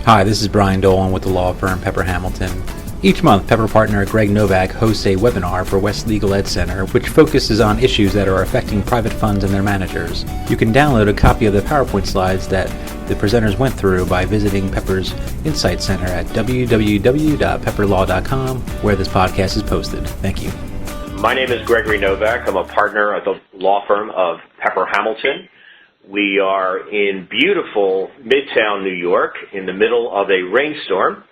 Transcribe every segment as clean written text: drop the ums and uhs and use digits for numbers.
Hi, this is Brian Dolan with the law firm Pepper Hamilton. Each month, Pepper partner Greg Nowak hosts a webinar for West LegalEdcenter, which focuses on issues that are affecting private funds and their managers. You can download a copy of the PowerPoint slides that the presenters went through by visiting Pepper's Insight Center at www.pepperlaw.com, where this podcast is posted. Thank you. My name is Gregory Nowak. I'm a partner at the law firm of Pepper Hamilton. We are in beautiful Midtown New York in the middle of a rainstorm.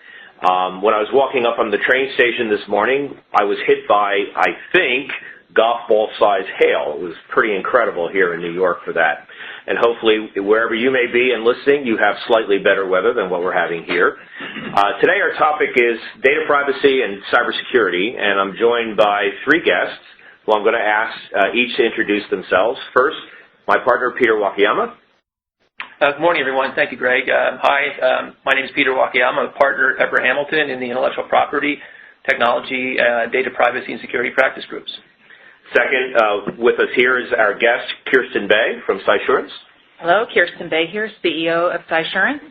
When I was walking up from the train station this morning, I was hit by, I think, golf ball size hail. It was pretty incredible here in New York for that. And hopefully, wherever you may be and listening, you have slightly better weather than what we're having here. Today our topic is data privacy and cybersecurity, and I'm joined by three guests who I'm going to ask each to introduce themselves. First, my partner, Peter Wakiyama. Good morning, everyone. Thank you, Greg. Hi, my name is Peter Wakiyama. I'm a partner at Pepper Hamilton in the intellectual property, technology, data privacy, and security practice groups. Second, with us here is our guest, Kirsten Bay from Cysurance. Hello, Kirsten Bay here, CEO of Cysurance.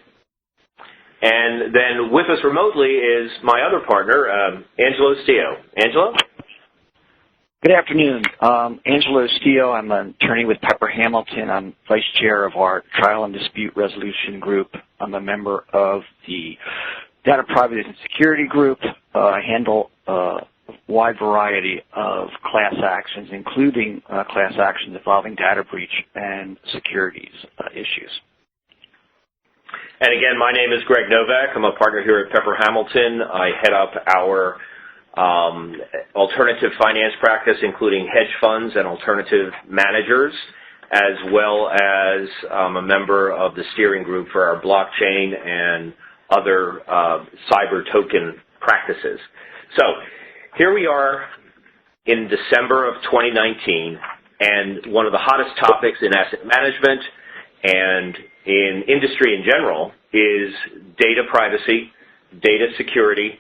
And then with us remotely is my other partner, Angelo Stio. Angelo? Good afternoon. Angelo Stio. I'm an attorney with Pepper Hamilton. I'm vice chair of our trial and dispute resolution group. I'm a member of the data privacy and security group. I handle a wide variety of class actions, including class actions involving data breach and securities issues. And again, my name is Greg Nowak. I'm a partner here at Pepper Hamilton. I head up our alternative finance practice, including hedge funds and alternative managers, as well as a member of the steering group for our blockchain and other cyber token practices. So here we are in December of 2019, and one of the hottest topics in asset management and in industry in general is data privacy, data security,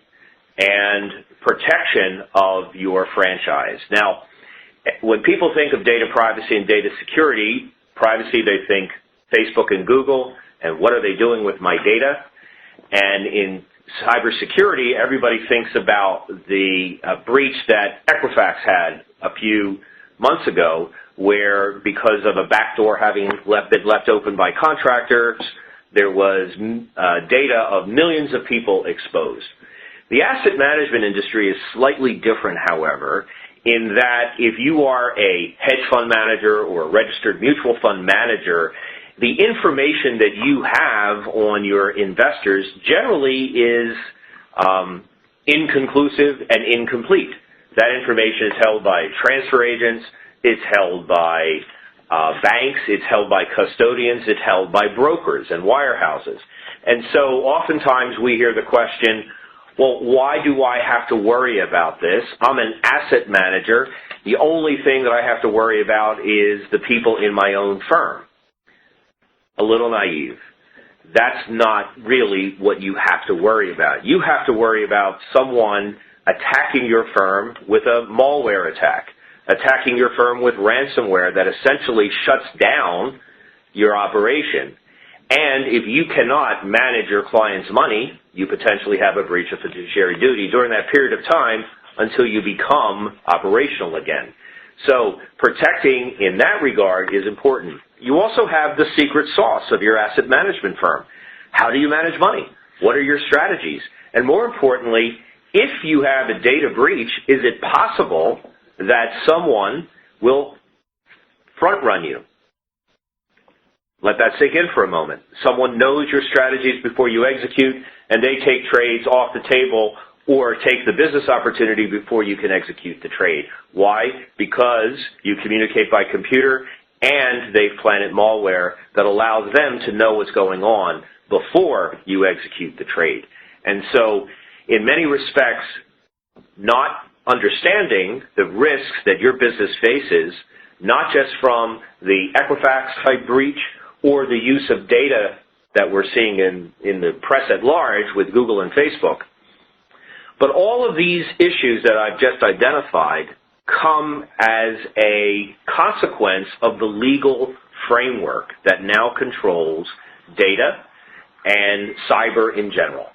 and protection of your franchise. Now, when people think of data privacy and data security, they think Facebook and Google, and what are they doing with my data? And in cybersecurity, everybody thinks about the breach that Equifax had a few months ago, where because of a backdoor having been left open by contractors, there was data of millions of people exposed. The asset management industry is slightly different, however, in that if you are a hedge fund manager or a registered mutual fund manager, the information that you have on your investors generally is inconclusive and incomplete. That information is held by transfer agents, it's held by banks, it's held by custodians, it's held by brokers and wirehouses. And so oftentimes we hear the question, well, why do I have to worry about this? I'm an asset manager. The only thing that I have to worry about is the people in my own firm. A little naive. That's not really what you have to worry about. You have to worry about someone attacking your firm with a malware attack, attacking your firm with ransomware that essentially shuts down your operation. And if you cannot manage your client's money, you potentially have a breach of fiduciary duty during that period of time until you become operational again. So protecting in that regard is important. You also have the secret sauce of your asset management firm. How do you manage money? What are your strategies? And more importantly, if you have a data breach, is it possible that someone will front run you? Let that sink in for a moment. Someone knows your strategies before you execute, and they take trades off the table or take the business opportunity before you can execute the trade. Why? Because you communicate by computer, and they've planted malware that allows them to know what's going on before you execute the trade. And so, in many respects, not understanding the risks that your business faces, not just from the Equifax-type breach or the use of data that we're seeing in the press at large with Google and Facebook. But all of these issues that I've just identified come as a consequence of the legal framework that now controls data and cyber in general.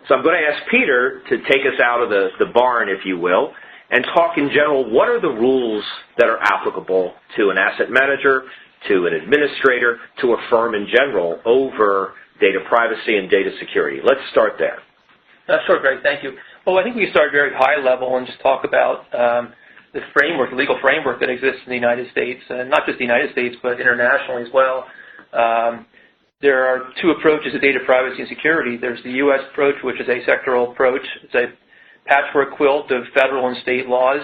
So I'm going to ask Peter to take us out of the barn, if you will, and talk in general, what are the rules that are applicable to an asset manager, to an administrator, to a firm in general over data privacy and data security? Let's start there. Sure, Greg. Thank you. Well, I think we can start very high level and just talk about the framework, the legal framework that exists in the United States, and not just the United States, but internationally as well. There are two approaches to data privacy and security. There's the U.S. approach, which is a sectoral approach. It's a patchwork quilt of federal and state laws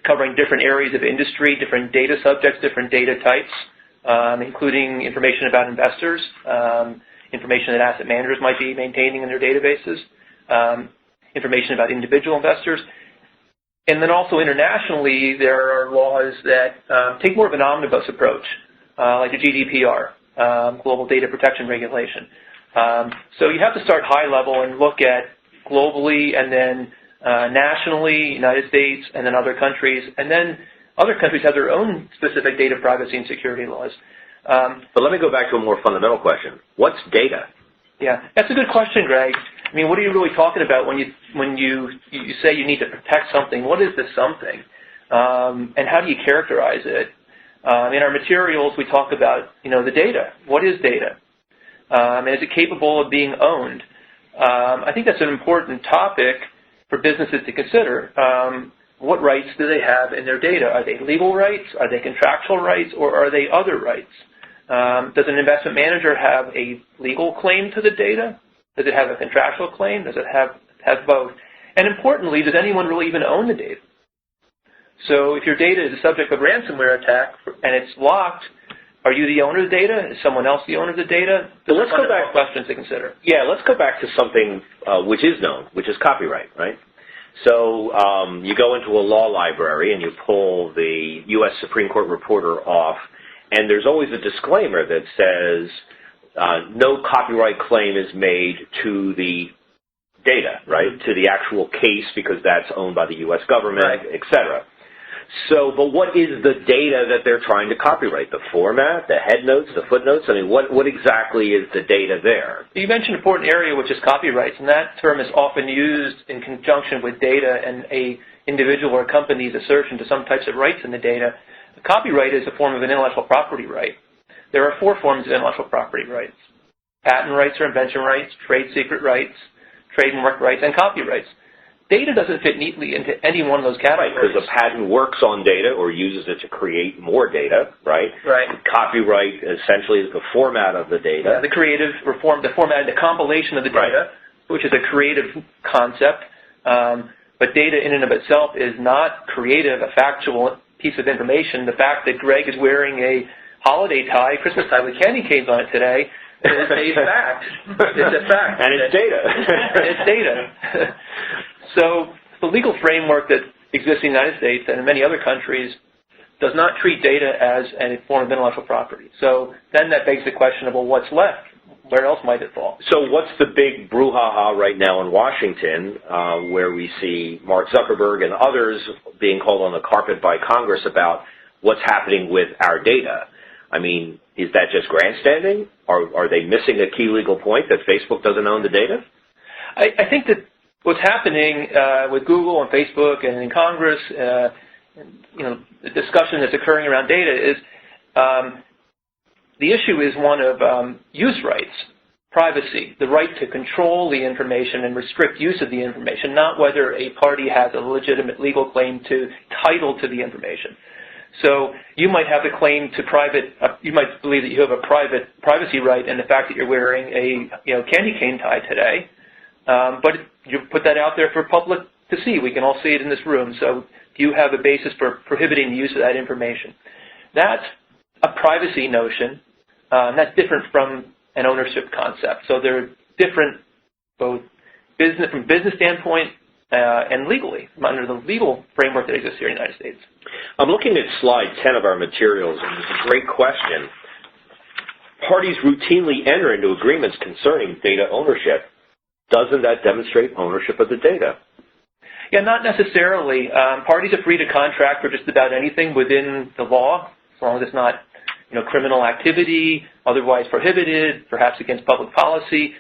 covering different areas of industry, different data subjects, different data types, including information about investors, information that asset managers might be maintaining in their databases, information about individual investors. And then also internationally, there are laws that take more of an omnibus approach, like the GDPR, Global Data Protection Regulation. So you have to start high level and look at globally and then nationally, United States, and then other countries. And then other countries have their own specific data privacy and security laws. But let me go back to a more fundamental question. What's data? Yeah, that's a good question, Greg. I mean, what are you really talking about when you say you need to protect something? What is this something? And how do you characterize it? In our materials, we talk about, the data. What is data? And is it capable of being owned? I think that's an important topic for businesses to consider. What rights do they have in their data? Are they legal rights? Are they contractual rights? Or are they other rights? Does an investment manager have a legal claim to the data? Does it have a contractual claim? Does it have both? And importantly, does anyone really even own the data? So if your data is the subject of a ransomware attack and it's locked, are you the owner of the data? Is someone else the owner of the data? So let's go back. Questions to consider. Yeah, let's go back to something which is known, which is copyright, right? So you go into a law library and you pull the U.S. Supreme Court reporter off, and there's always a disclaimer that says no copyright claim is made to the data, right, to the actual case because that's owned by the U.S. government, right, et cetera. So, but what is the data that they're trying to copyright? The format, the headnotes, the footnotes? I mean, what exactly is the data there? You mentioned an important area, which is copyrights, and that term is often used in conjunction with data and a individual or company's assertion to some types of rights in the data. The copyright is a form of an intellectual property right. There are four forms of intellectual property rights: patent rights or invention rights, trade secret rights, trademark rights, and copyrights. Data doesn't fit neatly into any one of those categories. Right, because a patent works on data or uses it to create more data, right? Right. Copyright essentially is the format of the data. Yeah, the creative reform, the format, the compilation of the data, right, which is a creative concept. But data in and of itself is not creative, a factual piece of information. The fact that Greg is wearing a holiday tie, Christmas tie with candy canes on it today, is a fact. It's a fact. And it's data. It's data. So the legal framework that exists in the United States and in many other countries does not treat data as a form of intellectual property. So then that begs the question of, well, what's left? Where else might it fall? So what's the big brouhaha right now in Washington where we see Mark Zuckerberg and others being called on the carpet by Congress about what's happening with our data? I mean, is that just grandstanding? Are they missing a key legal point that Facebook doesn't own the data? I think that what's happening with Google and Facebook and in Congress, the discussion that's occurring around data is the issue is one of use rights, privacy, the right to control the information and restrict use of the information, not whether a party has a legitimate legal claim to title to the information. So you might have a claim to you might believe that you have a private privacy right in the fact that you're wearing a candy cane tie today, but you put that out there for public to see. We can all see it in this room. So do you have a basis for prohibiting the use of that information? That's a privacy notion, and that's different from an ownership concept. So they're different both from a business standpoint and legally, under the legal framework that exists here in the United States. I'm looking at slide 10 of our materials, and it's a great question. Parties routinely enter into agreements concerning data ownership. Doesn't that demonstrate ownership of the data? Yeah, not necessarily. Parties are free to contract for just about anything within the law, as long as it's not, criminal activity, otherwise prohibited, perhaps against public policy.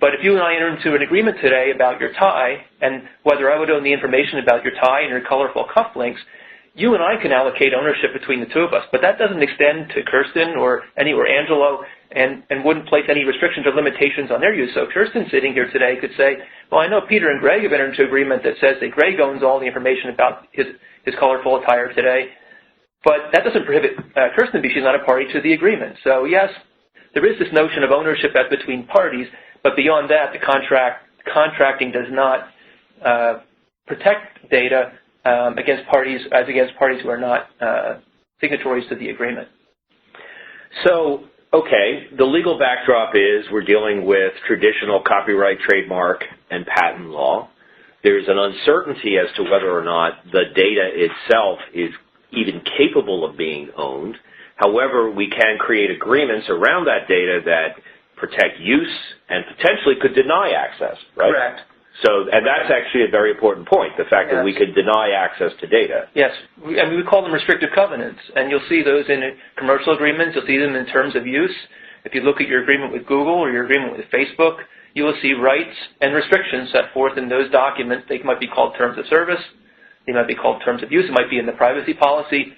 But if you and I enter into an agreement today about your tie and whether I would own the information about your tie and your colorful cufflinks, you and I can allocate ownership between the two of us. But that doesn't extend to Kirsten or Angelo and wouldn't place any restrictions or limitations on their use. So Kirsten sitting here today could say, well, I know Peter and Greg have entered into an agreement that says that Greg owns all the information about his colorful attire today. But that doesn't prohibit Kirsten because she's not a party to the agreement. So yes, there is this notion of ownership as between parties, but beyond that, the contracting does not protect data against parties who are not signatories to the agreement. So, okay, the legal backdrop is we're dealing with traditional copyright, trademark, and patent law. There's an uncertainty as to whether or not the data itself is even capable of being owned. However, we can create agreements around that data that protect use and potentially could deny access, right? Correct. So, and that's actually a very important point, the fact that we could deny access to data. Yes, and we call them restrictive covenants, and you'll see those in commercial agreements. You'll see them in terms of use. If you look at your agreement with Google or your agreement with Facebook, you will see rights and restrictions set forth in those documents. They might be called terms of service. They might be called terms of use. It might be in the privacy policy.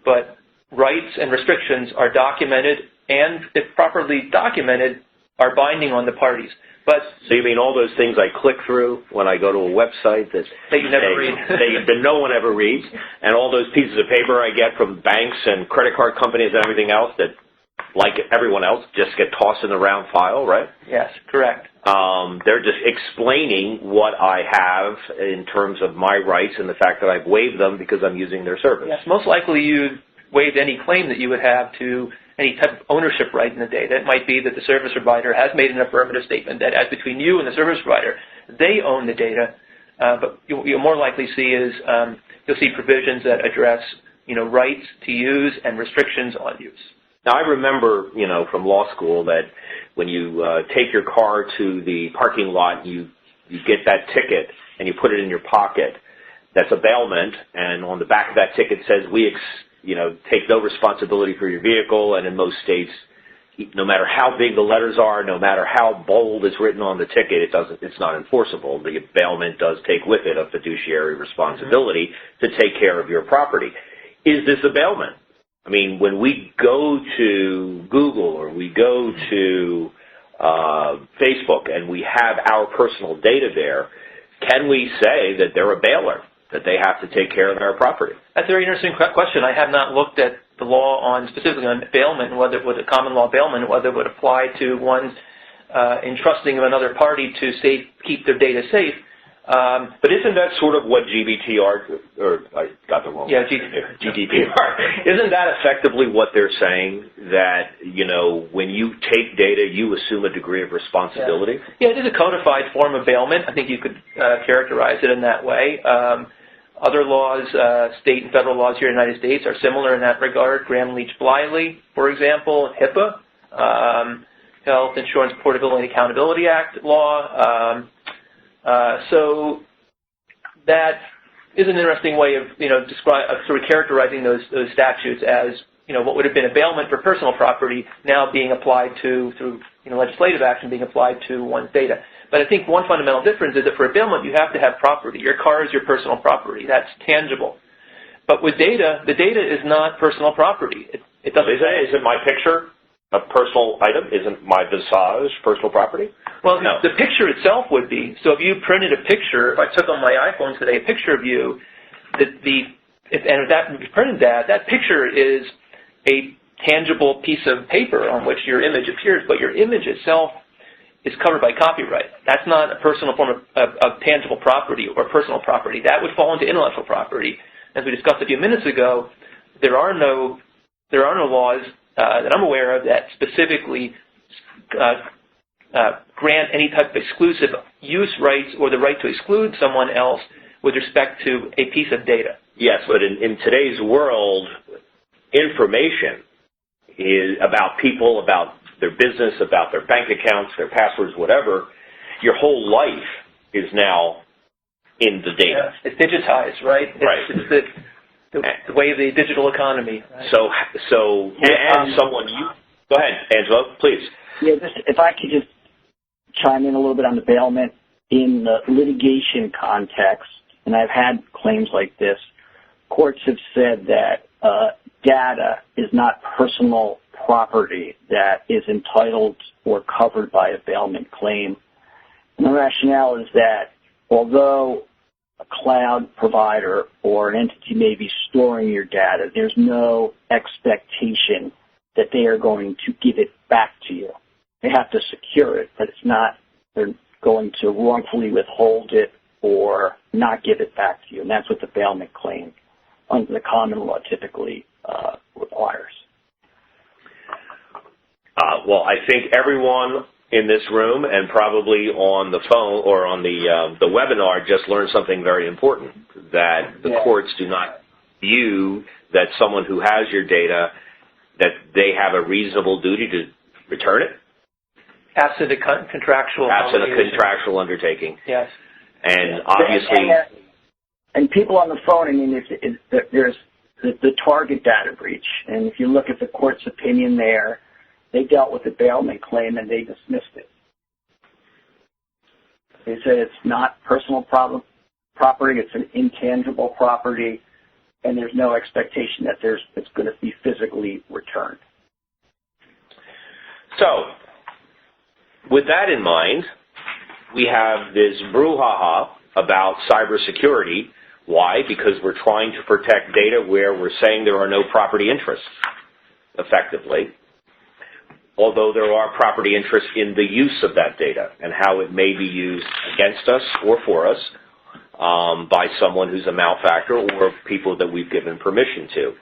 But rights and restrictions are documented, and if properly documented, are binding on the parties. But so you mean all those things I click through when I go to a website that you never read, that no one ever reads, and all those pieces of paper I get from banks and credit card companies and everything else that, like everyone else, just get tossed in the round file, right? Yes, correct. They're just explaining what I have in terms of my rights and the fact that I've waived them because I'm using their service. Yes, most likely you waived any claim that you would have to any type of ownership right in the data. It might be that the service provider has made an affirmative statement that as between you and the service provider, they own the data. But you'll more likely see is you'll see provisions that address rights to use and restrictions on use. Now I remember from law school that when you take your car to the parking lot, you get that ticket and you put it in your pocket. That's a bailment, and on the back of that ticket says we take no responsibility for your vehicle, and in most states, no matter how big the letters are, no matter how bold it's written on the ticket, it's not enforceable. The bailment does take with it a fiduciary responsibility to take care of your property. Is this a bailment? I mean, when we go to Google or we go to Facebook and we have our personal data there, can we say that they're a bailer, that they have to take care of our property? That's a very interesting question. I have not looked at the law specifically on bailment, and whether it would a common law bailment, whether it would apply to one entrusting of another party to keep their data safe. But isn't that sort of what GDPR, or I got the wrong word. GDPR. Isn't that effectively what they're saying, that, when you take data, you assume a degree of responsibility? Yeah, it is a codified form of bailment. I think you could characterize it in that way. Other laws, state and federal laws here in the United States are similar in that regard. Graham-Leach-Bliley, for example, HIPAA, Health Insurance Portability and Accountability Act law. So that is an interesting way of, sort of characterizing those statutes as, what would have been a bailment for personal property now being applied through legislative action being applied to one's data. But I think one fundamental difference is that for a bailment, you have to have property. Your car is your personal property. That's tangible. But with data, the data is not personal property. It doesn't. Isn't my picture a personal item? Isn't my visage personal property? Well, no. The picture itself would be. So if you printed a picture, if I took on my iPhone today a picture of you, if you printed that picture is a tangible piece of paper on which your image appears, but your image itself is covered by copyright. That's not a personal form of tangible property or personal property. That would fall into intellectual property. As we discussed a few minutes ago, there are no laws that I'm aware of that specifically grant any type of exclusive use rights or the right to exclude someone else with respect to a piece of data. Yes, but in today's world, information is about people, about their business, about their bank accounts, their passwords, whatever. Your whole life is now in the data. Yeah, it's digitized, right? Right. the way of the digital economy. Right? So someone you go ahead, Angelo, please. Yeah, if I could just chime in a little bit on the bailment in the litigation context, and I've had claims like this. Courts have said that data is not personal property that is entitled or covered by a bailment claim. And the rationale is that although a cloud provider or an entity may be storing your data, there's no expectation that they are going to give it back to you. They have to secure it, but it's not they're going to wrongfully withhold it or not give it back to you. And that's what the bailment claim under the common law typically requires. Well, I think everyone in this room and probably on the phone or on the webinar just learned something very important, that the courts do not view that someone who has your data, that they have a reasonable duty to return it. Absent a contractual undertaking. Yes. And obviously... And people on the phone, I mean, there's the target data breach. And if you look at the court's opinion there, they dealt with the bailment claim and they dismissed it. They said it's not personal property, it's an intangible property, and there's no expectation that it's going to be physically returned. So, with that in mind, we have this brouhaha about cybersecurity. Why? Because we're trying to protect data where we're saying there are no property interests, effectively, although there are property interests in the use of that data and how it may be used against us or for us by someone who's a malefactor or people that we've given permission to.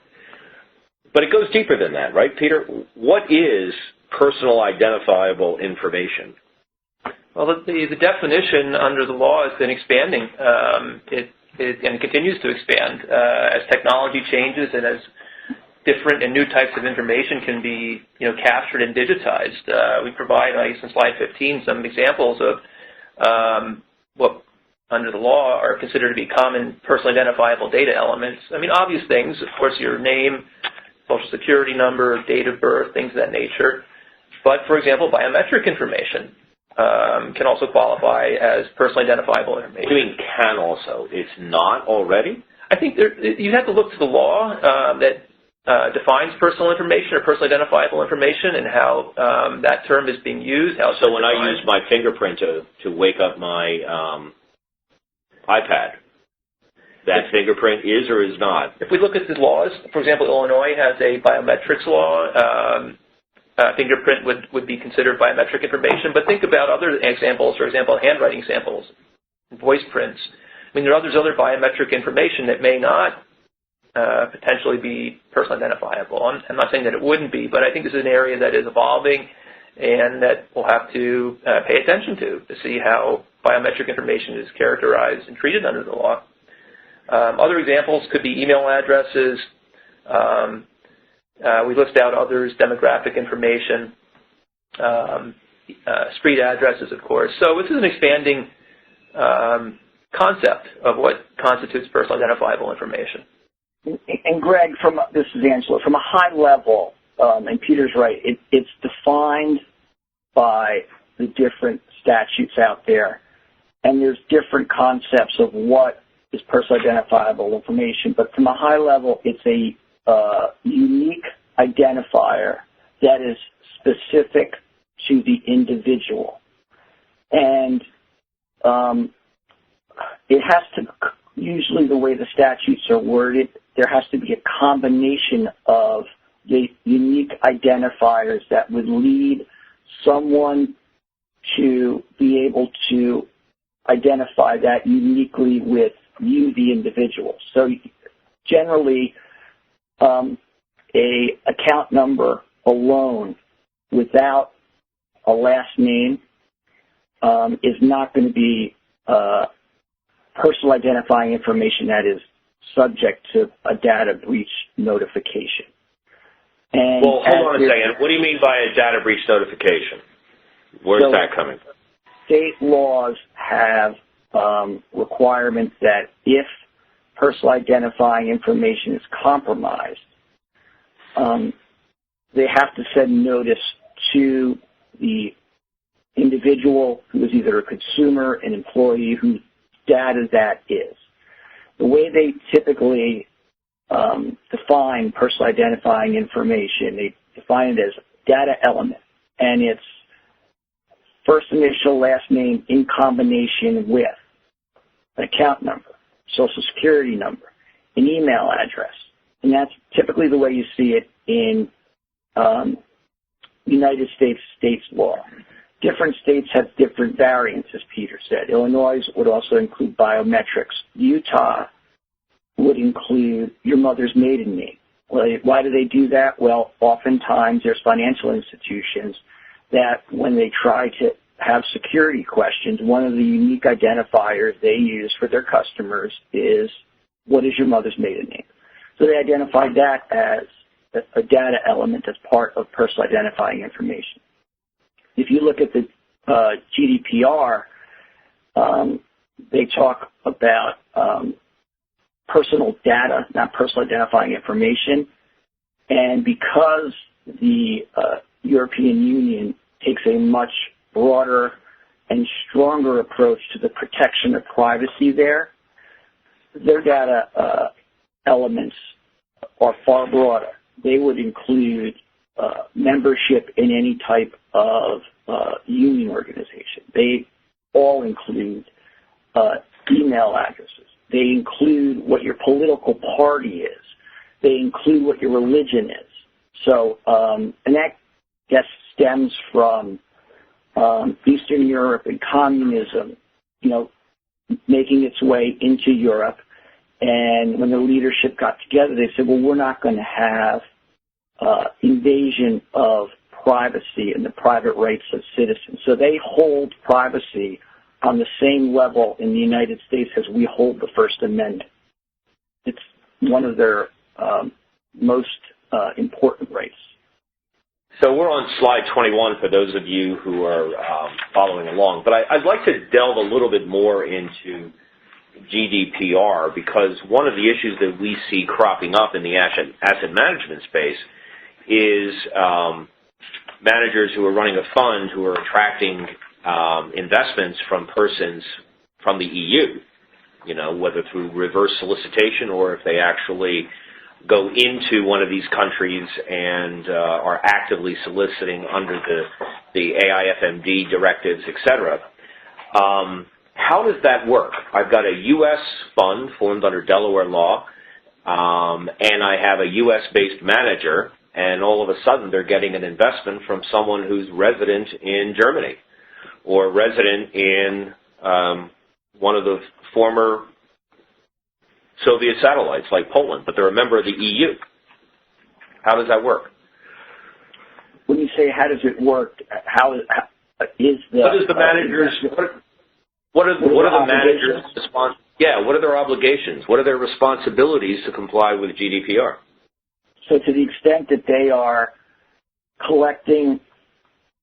But it goes deeper than that, right, Peter? What is personal identifiable information? Well, the definition under the law has been expanding. And it continues to expand as technology changes and as different and new types of information can be, captured and digitized. We provide, in slide 15, some examples of what under the law are considered to be common personally identifiable data elements. I mean, obvious things, of course, your name, social security number, date of birth, things of that nature. But, for example, biometric information can also qualify as personally identifiable information. You mean can also? It's not already? I think you have to look to the law that defines personal information or personally identifiable information and how that term is being used. So when I use my fingerprint to wake up my iPad, that fingerprint is or is not? If we look at the laws, for example, Illinois has a biometrics law. Fingerprint would be considered biometric information, but think about other examples, for example, handwriting samples, voice prints. I mean, there's other biometric information that may not potentially be personally identifiable. I'm not saying that it wouldn't be, but I think this is an area that is evolving and that we'll have to pay attention to see how biometric information is characterized and treated under the law. Other examples could be email addresses. We list out others, demographic information, street addresses, of course. So this is an expanding concept of what constitutes personally identifiable information. And Greg, this is Angelo, from a high level, and Peter's right, it's defined by the different statutes out there, and there's different concepts of what is personally identifiable information, but from a high level, it's a unique identifier that is specific to the individual. And it has to, usually the way the statutes are worded, there has to be a combination of the unique identifiers that would lead someone to be able to identify that uniquely with you, the individual. So generally, a account number alone without a last name is not going to be personal identifying information that is subject to a data breach notification. And well, hold on a second. What do you mean by a data breach notification? Where's that coming from? State laws have requirements that if personal identifying information is compromised, they have to send notice to the individual who is either a consumer, an employee, whose data that is. The way they typically define personal identifying information, they define it as data element, and it's first initial, last name in combination with an account number, social security number, an email address. And that's typically the way you see it in United States law. Different states have different variants, as Peter said. Illinois would also include biometrics. Utah would include your mother's maiden name. Why do they do that? Well, oftentimes there's financial institutions that when they try to have security questions, one of the unique identifiers they use for their customers is, what is your mother's maiden name? So they identify that as a data element that's part of personal identifying information. If you look at the GDPR, they talk about personal data, not personal identifying information. And because the European Union takes a much broader and stronger approach to the protection of privacy there, their data elements are far broader. They would include membership in any type of union organization. They all include email addresses. They include what your political party is. They include what your religion is. So, and that stems from Eastern Europe and communism, making its way into Europe. And when the leadership got together, they said, well, we're not going to have invasion of privacy and the private rights of citizens. So they hold privacy on the same level in the United States as we hold the First Amendment. It's one of their most important rights. So we're on slide 21 for those of you who are following along. But I'd like to delve a little bit more into GDPR, because one of the issues that we see cropping up in the asset management space is managers who are running a fund who are attracting investments from persons from the EU, whether through reverse solicitation or if they actually go into one of these countries and are actively soliciting under the AIFMD directives, etc. How does that work? I've got a U.S. fund formed under Delaware law, and I have a U.S.-based manager, and all of a sudden they're getting an investment from someone who's resident in Germany or resident in one of the former Soviet satellites like Poland, but they're a member of the EU. How does that work? When you say how does it work, how is the... What is the manager's... What are the managers' what are their obligations? What are their responsibilities to comply with GDPR? So to the extent that they are collecting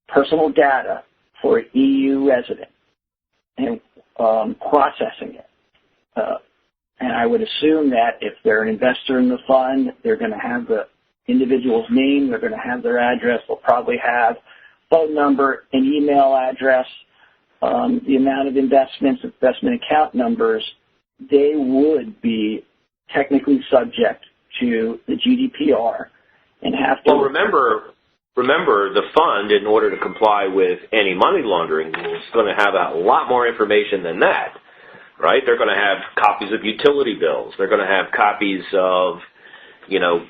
personal data for an EU resident and processing it, and I would assume that if they're an investor in the fund, they're going to have the individual's name, they're going to have their address, they'll probably have phone number and email address, the amount of investments, investment account numbers. They would be technically subject to the GDPR and have to... Well, remember the fund, in order to comply with any money laundering rules, is going to have a lot more information than that, right? They're going to have copies of utility bills. They're going to have copies of,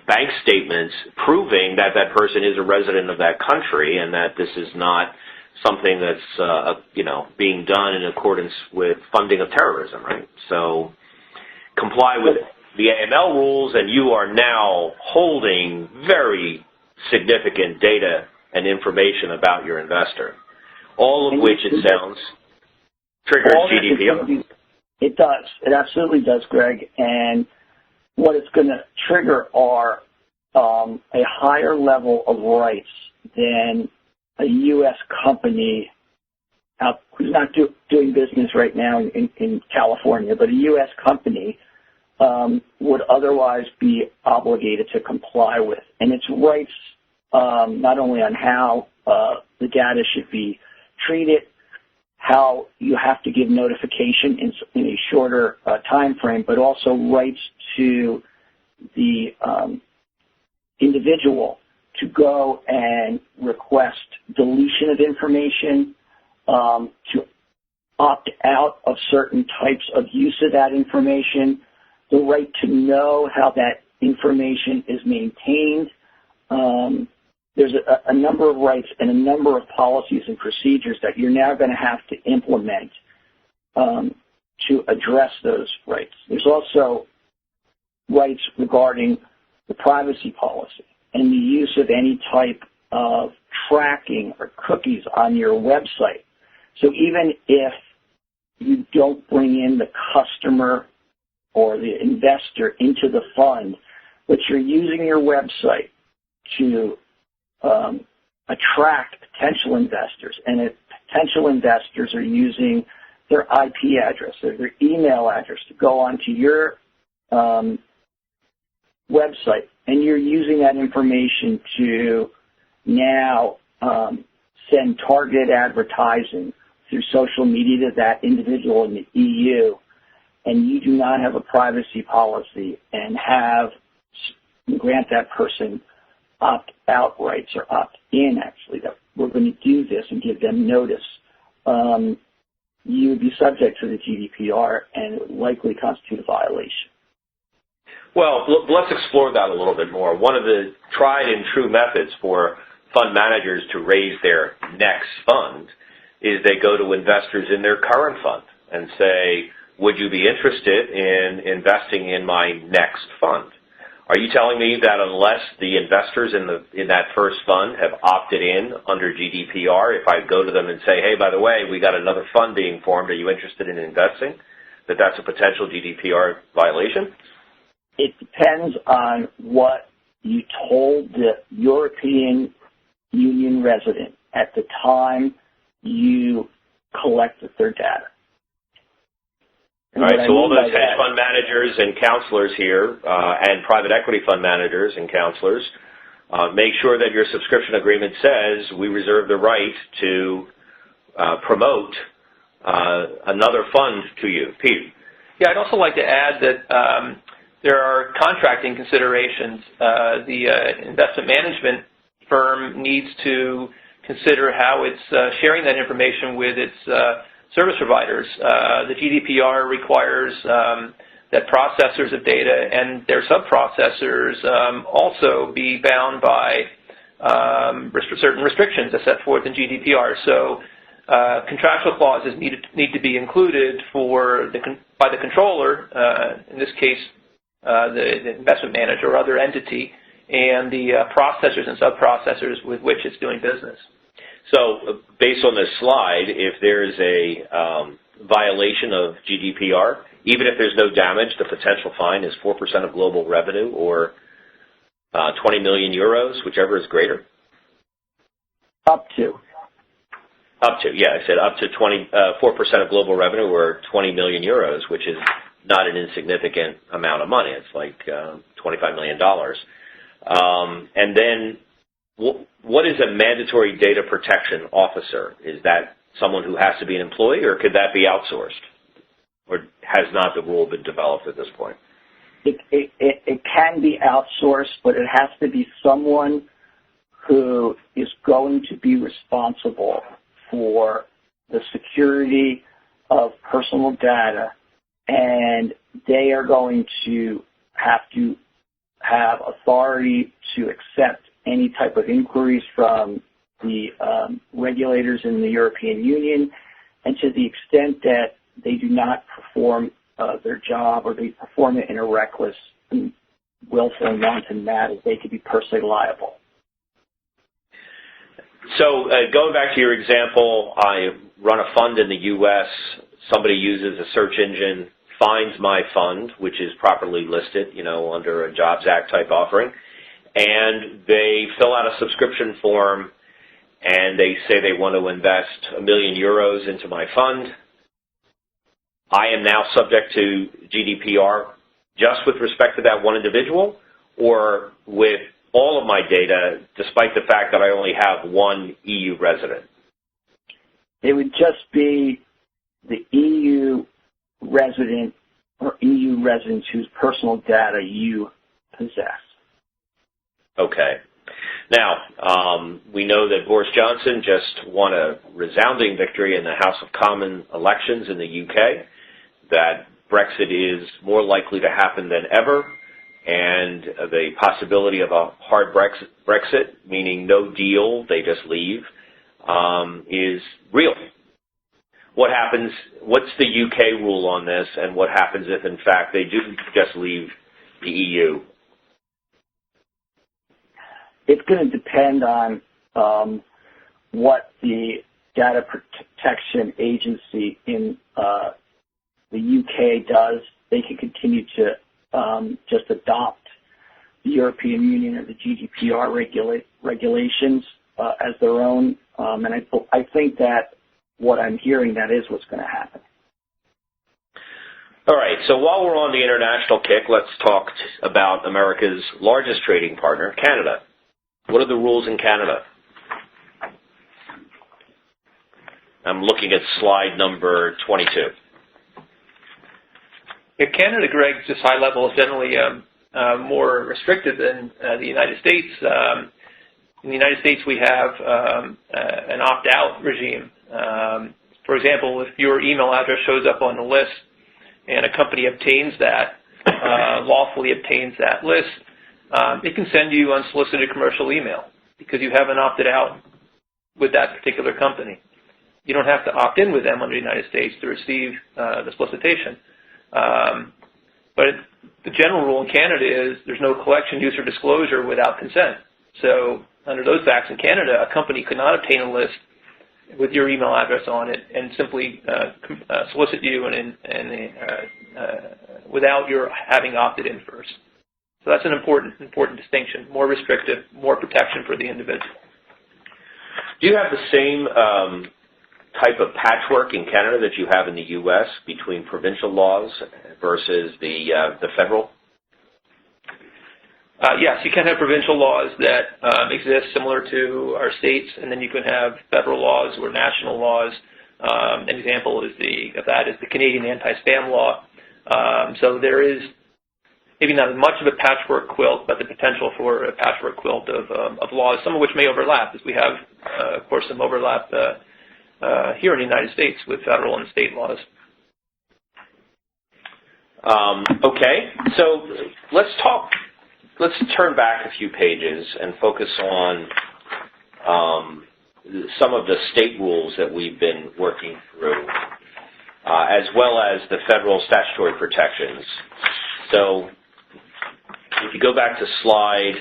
bank statements proving that that person is a resident of that country and that this is not something that's, being done in accordance with funding of terrorism, right? So comply with the AML rules, and you are now holding very significant data and information about your investor, all of which, it sounds, triggers GDPR. It does. It absolutely does, Greg. And what it's going to trigger are a higher level of rights than a U.S. company who's not doing business right now in California, but a U.S. company would otherwise be obligated to comply with. And its rights not only on how the data should be treated, how you have to give notification in a shorter time frame, but also rights to the individual to go and request deletion of information, to opt out of certain types of use of that information, the right to know how that information is maintained. There's a number of rights and a number of policies and procedures that you're now going to have to implement to address those rights. There's also rights regarding the privacy policy and the use of any type of tracking or cookies on your website. So even if you don't bring in the customer or the investor into the fund, but you're using your website to attract potential investors, and if potential investors are using their IP address or their email address to go onto your website, and you're using that information to now send targeted advertising through social media to that individual in the EU, and you do not have a privacy policy and grant that person opt-out rights or opt-in, actually, that we're going to do this and give them notice, you would be subject to the GDPR, and it would likely constitute a violation. Well, let's explore that a little bit more. One of the tried and true methods for fund managers to raise their next fund is they go to investors in their current fund and say, would you be interested in investing in my next fund? Are you telling me that unless the investors in that first fund have opted in under GDPR, if I go to them and say, hey, by the way, we got another fund being formed, are you interested in investing, that's a potential GDPR violation? It depends on what you told the European Union resident at the time you collected their data. All right, so all those hedge fund managers and counselors here and private equity fund managers and counselors, make sure that your subscription agreement says we reserve the right to promote another fund to you. Pete. Yeah, I'd also like to add that there are contracting considerations. The investment management firm needs to consider how it's sharing that information with its service providers. The GDPR requires that processors of data and their sub-processors also be bound by certain restrictions as set forth in GDPR. So contractual clauses need to be included by the controller, in this case the investment manager or other entity, and the processors and sub-processors with which it's doing business. So based on this slide, if there's a violation of GDPR, even if there's no damage, the potential fine is 4% of global revenue or 20 million euros, whichever is greater? Up to. Up to, yeah. I said up to 4% of global revenue or 20 million euros, which is not an insignificant amount of money. It's like $25 million. And then what is a mandatory data protection officer? Is that someone who has to be an employee, or could that be outsourced? Or has not the rule been developed at this point? It can be outsourced, but it has to be someone who is going to be responsible for the security of personal data, and they are going to have authority to accept any type of inquiries from the regulators in the European Union, and to the extent that they do not perform their job or they perform it in a reckless and willful and wanton manner, they could be personally liable. So going back to your example, I run a fund in the U.S., somebody uses a search engine, finds my fund, which is properly listed, under a Jobs Act type offering, and they fill out a subscription form and they say they want to invest €1 million into my fund. I am now subject to GDPR just with respect to that one individual, or with all of my data, despite the fact that I only have one EU resident? It would just be the EU resident or EU residents whose personal data you possess. Okay. Now, we know that Boris Johnson just won a resounding victory in the House of Commons elections in the UK, that Brexit is more likely to happen than ever, and the possibility of a hard Brexit, meaning no deal, they just leave, is real. What happens, what's the UK rule on this, and what happens if, in fact, they do just leave the EU? It's going to depend on what the data protection agency in the UK does. They can continue to just adopt the European Union or the GDPR regulations as their own. And I think that what I'm hearing, that is what's going to happen. All right, so while we're on the international kick, let's talk about America's largest trading partner, Canada. What are the rules in Canada? I'm looking at slide number 22. Yeah, Canada, Greg, just high level, is generally more restrictive than the United States. In the United States, we have an opt-out regime. For example, if your email address shows up on the list and a company obtains that, lawfully obtains that list, it can send you unsolicited commercial email because you haven't opted out with that particular company. You don't have to opt in with them under the United States to receive the solicitation. But the general rule in Canada is there's no collection, use, or disclosure without consent. So under those facts in Canada, a company could not obtain a list with your email address on it and simply solicit you without your having opted in first. So that's an important distinction, more restrictive, more protection for the individual. Do you have the same type of patchwork in Canada that you have in the U.S. between provincial laws versus the federal? Yes, you can have provincial laws that exist similar to our states, and then you can have federal laws or national laws. An example of that is the Canadian anti-spam law. So there is maybe not as much of a patchwork quilt, but the potential for a patchwork quilt of laws, some of which may overlap, as we have, of course, some overlap here in the United States with federal and state laws. Okay, so let's turn back a few pages and focus on some of the state rules that we've been working through, as well as the federal statutory protections. So if you go back to slide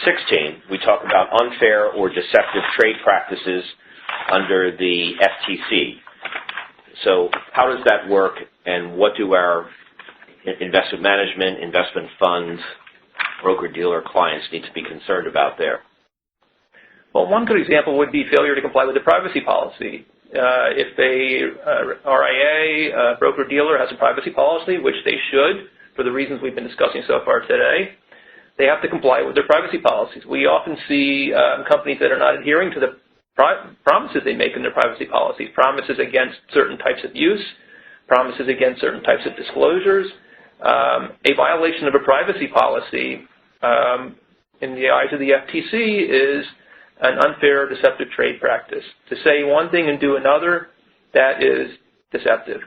16, we talk about unfair or deceptive trade practices under the FTC. So how does that work, and what do our investment management, investment funds, broker-dealer clients need to be concerned about there? Well, one good example would be failure to comply with the privacy policy. If a RIA, broker-dealer, has a privacy policy, which they should, for the reasons we've been discussing so far today, they have to comply with their privacy policies. We often see companies that are not adhering to the promises they make in their privacy policies, promises against certain types of use, promises against certain types of disclosures. A violation of a privacy policy in the eyes of the FTC is an unfair or deceptive trade practice. To say one thing and do another, that is deceptive.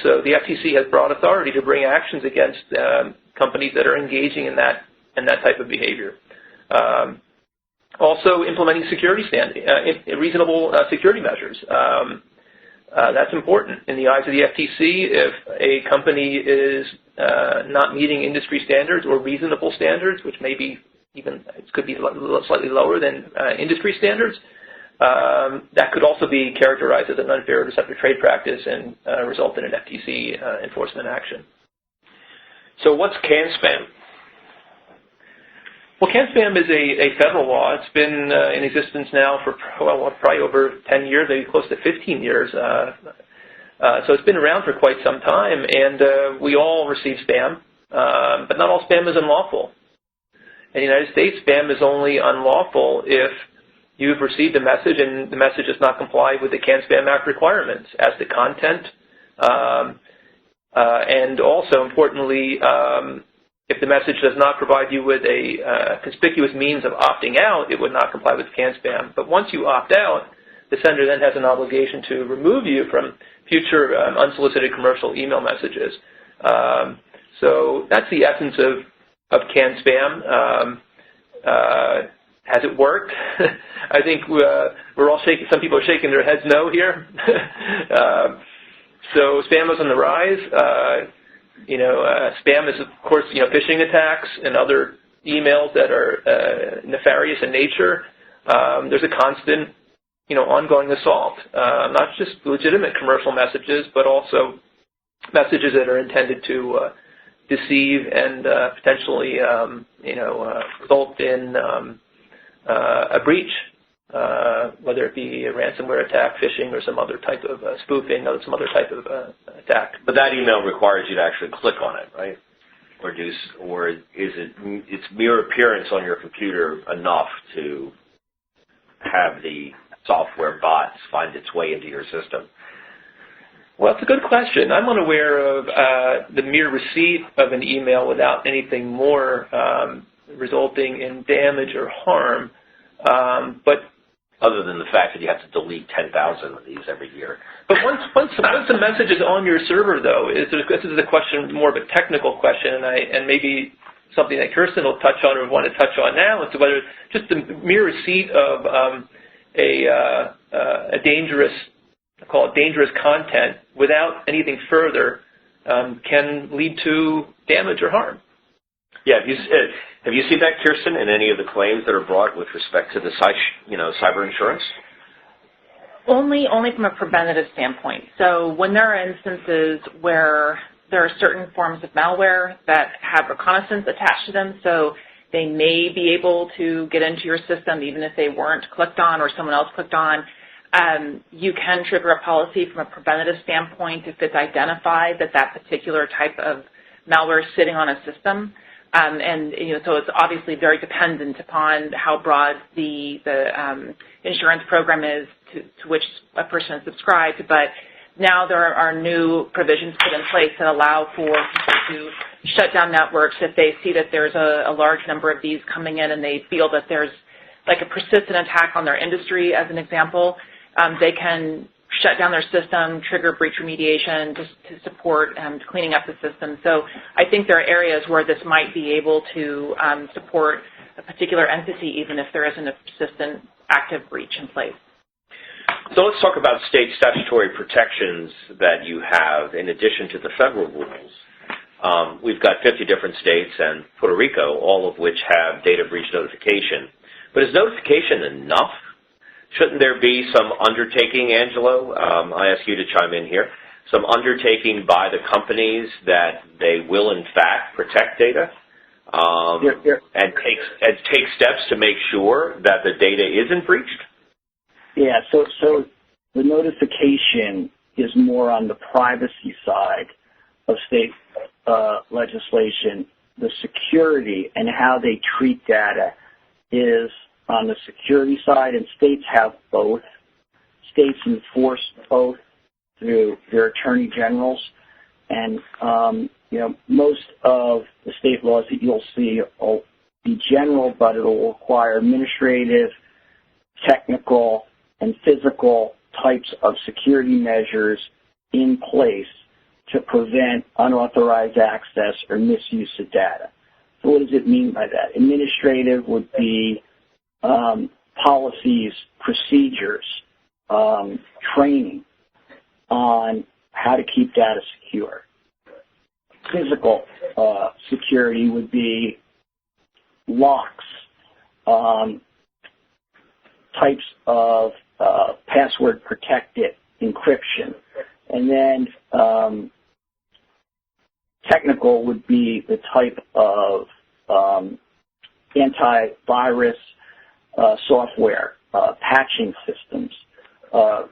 So the FTC has broad authority to bring actions against companies that are engaging in that type of behavior. Also, implementing security reasonable security measures. That's important in the eyes of the FTC. If a company is not meeting industry standards or reasonable standards, which maybe could be slightly lower than industry standards, that could also be characterized as an unfair or deceptive trade practice and result in an FTC enforcement action. So what's CAN-SPAM? Well, CAN-SPAM is a federal law. It's been in existence now for probably over 10 years, maybe close to 15 years. So it's been around for quite some time, and we all receive spam, but not all spam is unlawful. In the United States, spam is only unlawful if you've received a message and the message does not comply with the CAN-SPAM Act requirements as to content, and also, importantly, if the message does not provide you with a conspicuous means of opting out, it would not comply with CAN-SPAM. But once you opt out, the sender then has an obligation to remove you from future unsolicited commercial email messages. So that's the essence of CAN-SPAM. Has it worked? I think we're all shaking. Some people are shaking their heads no here. So spam is on the rise. Spam is, of course, phishing attacks and other emails that are nefarious in nature. There's a constant, ongoing assault, not just legitimate commercial messages, but also messages that are intended to deceive and potentially, result in a breach, whether it be a ransomware attack, phishing, or some other type of spoofing, or some other type of attack. But that email requires you to actually click on it, right? Or is its mere appearance on your computer enough to have the software bots find its way into your system? Well, it's a good question. I'm unaware of the mere receipt of an email without anything more resulting in damage or harm, but other than the fact that you have to delete 10,000 of these every year. But once the message is on your server, though, this is a question, more of a technical question, and maybe something that Kirsten will touch on or want to touch on now, as to whether just the mere receipt of a dangerous, I call it dangerous content, without anything further, can lead to damage or harm. Yeah, have you seen that, Kirsten, in any of the claims that are brought with respect to the cyber insurance? Only from a preventative standpoint. So when there are instances where there are certain forms of malware that have reconnaissance attached to them, so they may be able to get into your system even if they weren't clicked on or someone else clicked on, you can trigger a policy from a preventative standpoint if it's identified that particular type of malware is sitting on a system. So it's obviously very dependent upon how broad the insurance program is to which a person is subscribed. But now there are new provisions put in place that allow for people to shut down networks if they see that there's a large number of these coming in and they feel that there's like a persistent attack on their industry, as an example. They can shut down their system, trigger breach remediation to support cleaning up the system. So I think there are areas where this might be able to support a particular entity even if there isn't a persistent active breach in place. So let's talk about state statutory protections that you have in addition to the federal rules. We've got 50 different states and Puerto Rico, all of which have data breach notification. But is notification enough? Shouldn't there be some undertaking, Angelo? I ask you to chime in here. Some undertaking by the companies that they will, in fact, protect data and take steps to make sure that the data isn't breached? Yeah, so the notification is more on the privacy side of state legislation. The security and how they treat data is on the security side, and states have both. States enforce both through their attorney generals, and most of the state laws that you'll see will be general, but it will require administrative, technical, and physical types of security measures in place to prevent unauthorized access or misuse of data. So what does it mean by that? Administrative would be policies, procedures, training on how to keep data secure. Physical security would be locks, types of password protected encryption, and then technical would be the type of antivirus software, patching systems,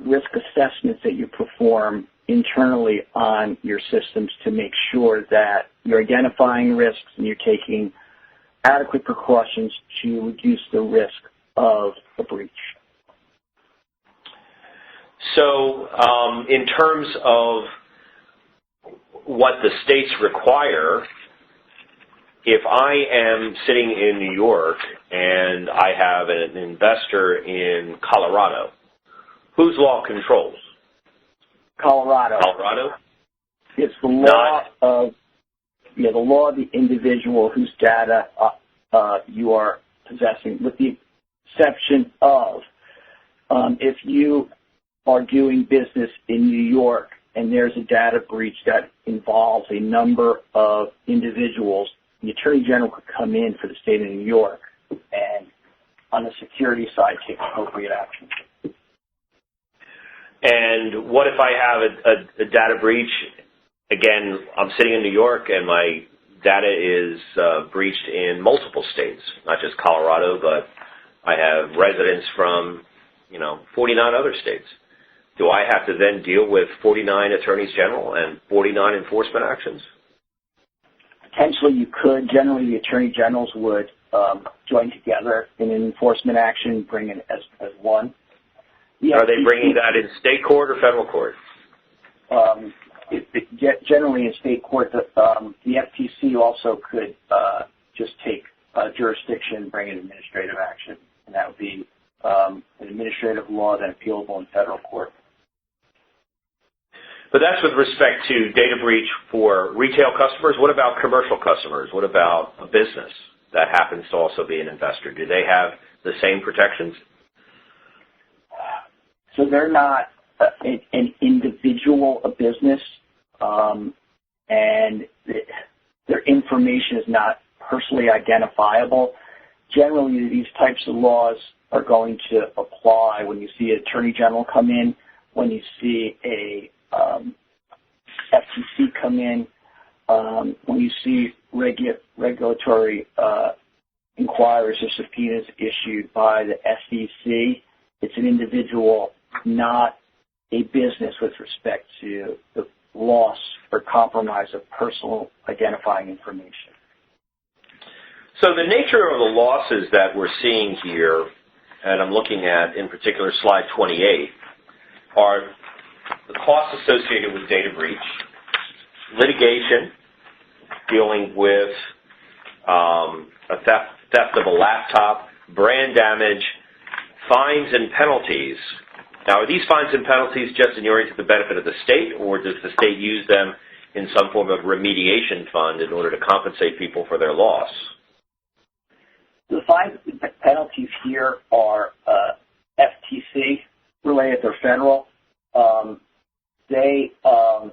risk assessments that you perform internally on your systems to make sure that you're identifying risks and you're taking adequate precautions to reduce the risk of a breach. So in terms of what the states require, if I am sitting in New York and I have an investor in Colorado, whose law controls? Colorado. Colorado? It's the law of the law of the individual whose data you are possessing, with the exception of if you are doing business in New York and there's a data breach that involves a number of individuals, the Attorney General could come in for the state of New York and on the security side take appropriate action. And what if I have a data breach? Again, I'm sitting in New York and my data is breached in multiple states, not just Colorado, but I have residents from, 49 other states. Do I have to then deal with 49 attorneys general and 49 enforcement actions? Potentially you could. Generally the attorney generals would join together in an enforcement action, bring it as one. Are they bringing that in state court or federal court? Generally in state court. The FTC also could just take jurisdiction, bring an administrative action, and that would be an administrative law then appealable in federal court. But that's with respect to data breach for retail customers. What about commercial customers? What about a business that happens to also be an investor? Do they have the same protections? So they're not an individual, a business, and their information is not personally identifiable. Generally, these types of laws are going to apply when you see an attorney general come in, when you see a FTC come in, when you see regulatory inquiries or subpoenas issued by the SEC. It's an individual, not a business, with respect to the loss or compromise of personal identifying information. So the nature of the losses that we're seeing here, and I'm looking at in particular slide 28, are the costs associated with data breach, litigation, dealing with a theft of a laptop, brand damage, fines and penalties. Now, are these fines and penalties just inuring to the benefit of the state, or does the state use them in some form of remediation fund in order to compensate people for their loss? The fines and penalties here are FTC related. They're federal. They are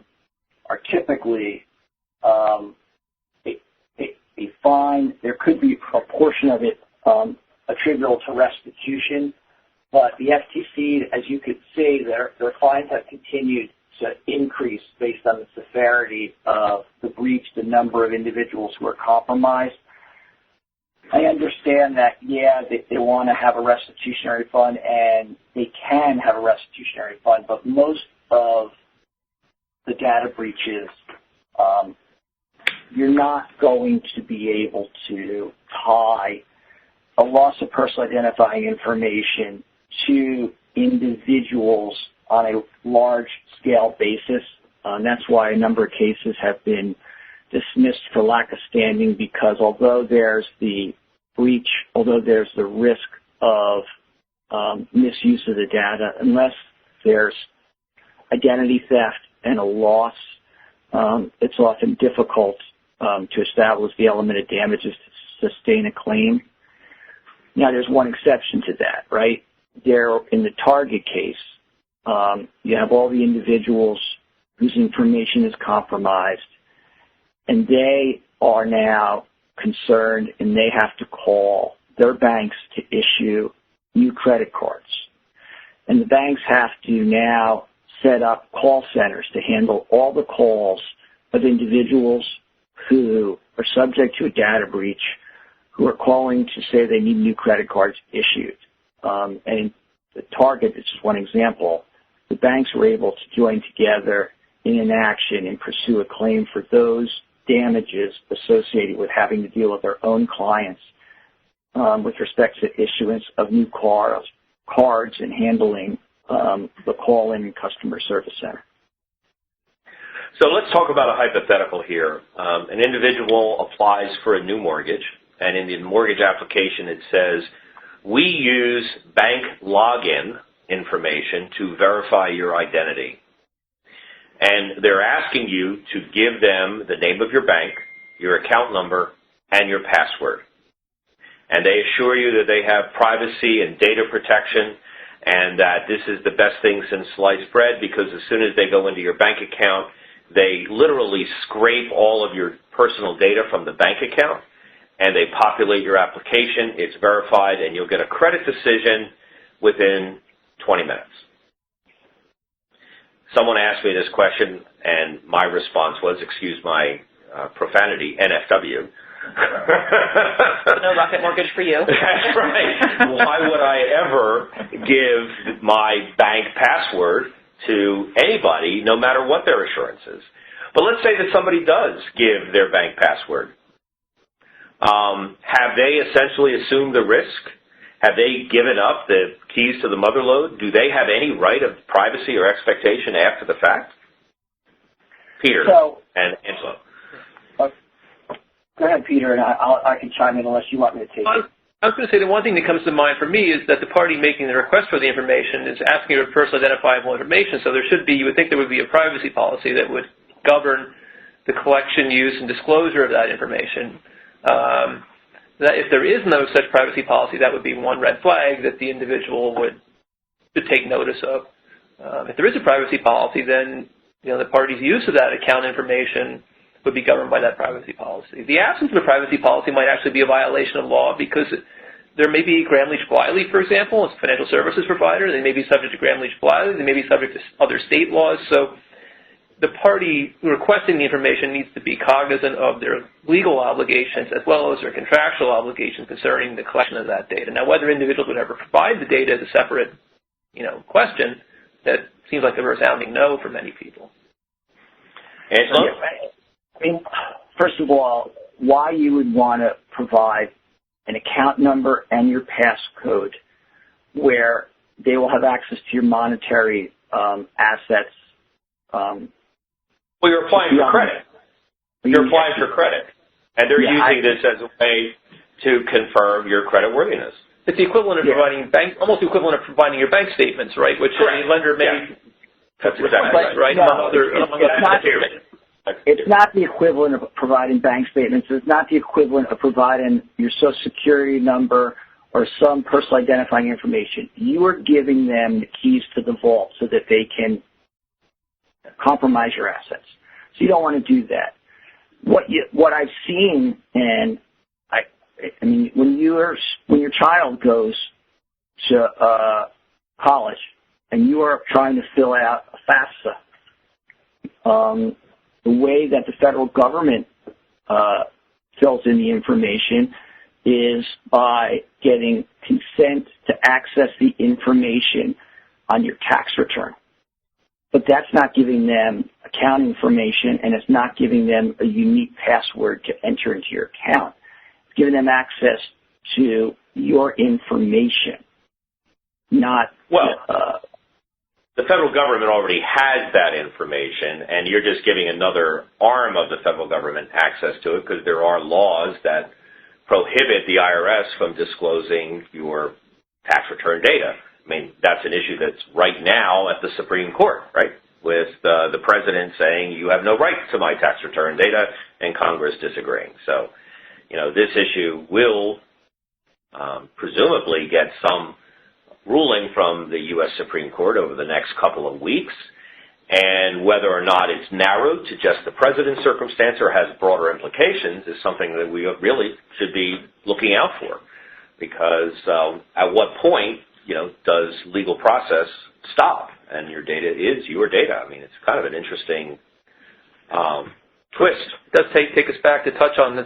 typically a fine. There could be a portion of it attributable to restitution, but the FTC, as you could see, their fines have continued to increase based on the severity of the breach, the number of individuals who are compromised. I understand that, they want to have a restitutionary fund, and they can have a restitutionary fund, but most of the data breaches, you're not going to be able to tie a loss of personal identifying information to individuals on a large-scale basis. That's why a number of cases have been dismissed for lack of standing, because although there's the breach, although there's the risk of misuse of the data, unless there's identity theft and a loss, it's often difficult to establish the element of damages to sustain a claim. Now, there's one exception to that, right? There, in the Target case, you have all the individuals whose information is compromised, and they are now concerned, and they have to call their banks to issue new credit cards. And the banks have to now set up call centers to handle all the calls of individuals who are subject to a data breach, who are calling to say they need new credit cards issued. And the Target, this is one example, the banks were able to join together in an action and pursue a claim for those damages associated with having to deal with their own clients with respect to issuance of new cards and handling the call-in customer service center. So let's talk about a hypothetical here. An individual applies for a new mortgage, and in the mortgage application it says, we use bank login information to verify your identity. And they're asking you to give them the name of your bank, your account number, and your password. And they assure you that they have privacy and data protection and that this is the best thing since sliced bread, because as soon as they go into your bank account, they literally scrape all of your personal data from the bank account and they populate your application, it's verified, and you'll get a credit decision within 20 minutes. Someone asked me this question, and my response was, excuse my profanity, NFW. No rocket mortgage for you. That's right. Why would I ever give my bank password to anybody, no matter what their assurance is? But let's say that somebody does give their bank password. Have they essentially assumed the risk? Have they given up the keys to the motherlode? Do they have any right of privacy or expectation after the fact? Peter and Angelo. Go ahead, Peter, and I can chime in unless you want me to take it. I was going to say the one thing that comes to mind for me is that the party making the request for the information is asking for personal identifiable information, so there should be, you would think there would be a privacy policy that would govern the collection, use, and disclosure of that information. That if there is no such privacy policy, that would be one red flag that the individual would take notice of. If there is a privacy policy, then the party's use of that account information would be governed by that privacy policy. The absence of a privacy policy might actually be a violation of law because there may be Gramm-Leach-Bliley, for example, as a financial services provider. They may be subject to Gramm-Leach-Bliley. They may be subject to other state laws. So the party requesting the information needs to be cognizant of their legal obligations as well as their contractual obligations concerning the collection of that data. Now, whether individuals would ever provide the data is a separate, question that seems like a resounding no for many people. Angelo? I mean, first of all, why you would want to provide an account number and your passcode where they will have access to your monetary assets. Well, you're applying for credit. You're applying for credit. And they're using this as a way to confirm your credit worthiness. It's the equivalent of providing almost the equivalent of providing your bank statements, right? Which a lender may That's exactly right. No, it's not the equivalent of providing bank statements. It's not the equivalent of providing your Social Security number or some personal identifying information. You are giving them the keys to the vault so that they can compromise your assets. So you don't want to do that. What I've seen, and I mean, when your child goes to college and you are trying to fill out a FAFSA, the way that the federal government fills in the information is by getting consent to access the information on your tax return. But that's not giving them account information, and it's not giving them a unique password to enter into your account. It's giving them access to your information, not... The federal government already has that information, and you're just giving another arm of the federal government access to it because there are laws that prohibit the IRS from disclosing your tax return data. I mean, that's an issue that's right now at the Supreme Court, right, with the president saying you have no right to my tax return data and Congress disagreeing. So, this issue will presumably get some ruling from the U.S. Supreme Court over the next couple of weeks, and whether or not it's narrowed to just the president's circumstance or has broader implications is something that we really should be looking out for, because at what point, does legal process stop and your data is your data? I mean, it's kind of an interesting twist. It does take us back to touch on the